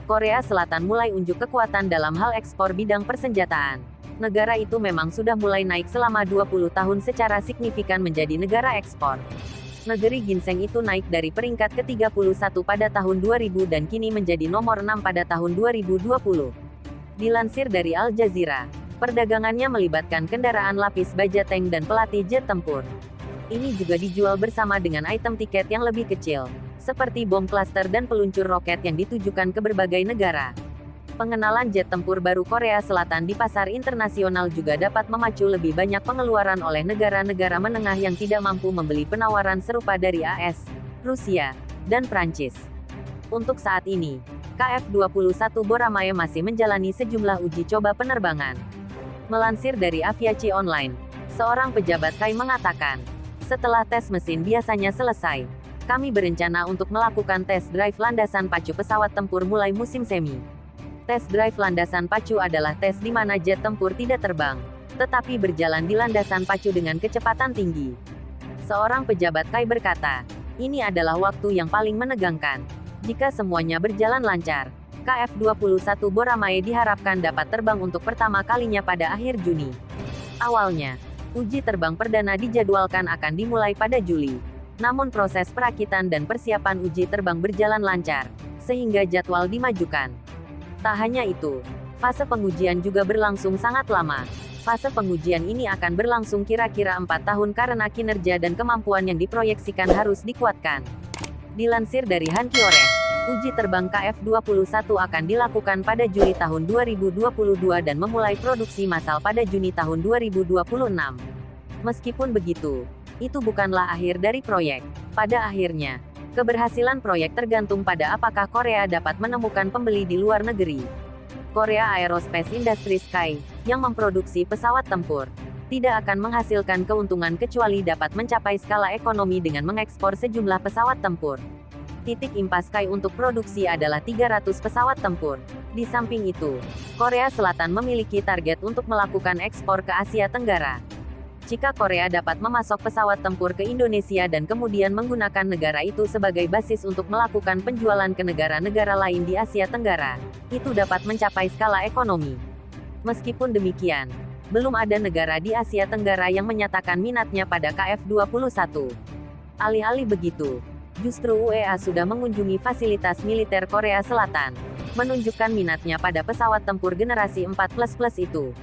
Korea Selatan mulai unjuk kekuatan dalam hal ekspor bidang persenjataan. Negara itu memang sudah mulai naik selama 20 tahun secara signifikan menjadi negara ekspor. Negeri ginseng itu naik dari peringkat ke-31 pada tahun 2000 dan kini menjadi nomor 6 pada tahun 2020. Dilansir dari Al Jazeera, perdagangannya melibatkan kendaraan lapis baja tank dan pelatih jet tempur. Ini juga dijual bersama dengan item tiket yang lebih kecil, seperti bom klaster dan peluncur roket yang ditujukan ke berbagai negara. Pengenalan jet tempur baru Korea Selatan di pasar internasional juga dapat memacu lebih banyak pengeluaran oleh negara-negara menengah yang tidak mampu membeli penawaran serupa dari AS, Rusia, dan Prancis. Untuk saat ini, KF-21 Boramae masih menjalani sejumlah uji coba penerbangan. Melansir dari Aviaci Online, seorang pejabat KAI mengatakan, setelah tes mesin biasanya selesai, kami berencana untuk melakukan tes drive landasan pacu pesawat tempur mulai musim semi. Tes drive landasan pacu adalah tes di mana jet tempur tidak terbang, tetapi berjalan di landasan pacu dengan kecepatan tinggi. Seorang pejabat KAI berkata, ini adalah waktu yang paling menegangkan. Jika semuanya berjalan lancar, KF-21 Boramae diharapkan dapat terbang untuk pertama kalinya pada akhir Juni. Awalnya, uji terbang perdana dijadwalkan akan dimulai pada Juli. Namun proses perakitan dan persiapan uji terbang berjalan lancar, sehingga jadwal dimajukan. Tak hanya itu, fase pengujian juga berlangsung sangat lama. Fase pengujian ini akan berlangsung kira-kira 4 tahun karena kinerja dan kemampuan yang diproyeksikan harus dikuatkan. Dilansir dari Hankyoreh, uji terbang KF-21 akan dilakukan pada Juli tahun 2022 dan memulai produksi massal pada Juni tahun 2026. Meskipun begitu, itu bukanlah akhir dari proyek. Pada akhirnya, keberhasilan proyek tergantung pada apakah Korea dapat menemukan pembeli di luar negeri. Korea Aerospace Industries (KAI), yang memproduksi pesawat tempur, tidak akan menghasilkan keuntungan kecuali dapat mencapai skala ekonomi dengan mengekspor sejumlah pesawat tempur. Titik impas KAI untuk produksi adalah 300 pesawat tempur. Di samping itu, Korea Selatan memiliki target untuk melakukan ekspor ke Asia Tenggara. Jika Korea dapat memasok pesawat tempur ke Indonesia dan kemudian menggunakan negara itu sebagai basis untuk melakukan penjualan ke negara-negara lain di Asia Tenggara, itu dapat mencapai skala ekonomi. Meskipun demikian, belum ada negara di Asia Tenggara yang menyatakan minatnya pada KF-21. Alih-alih begitu, justru UEA sudah mengunjungi fasilitas militer Korea Selatan, menunjukkan minatnya pada pesawat tempur generasi 4++ itu.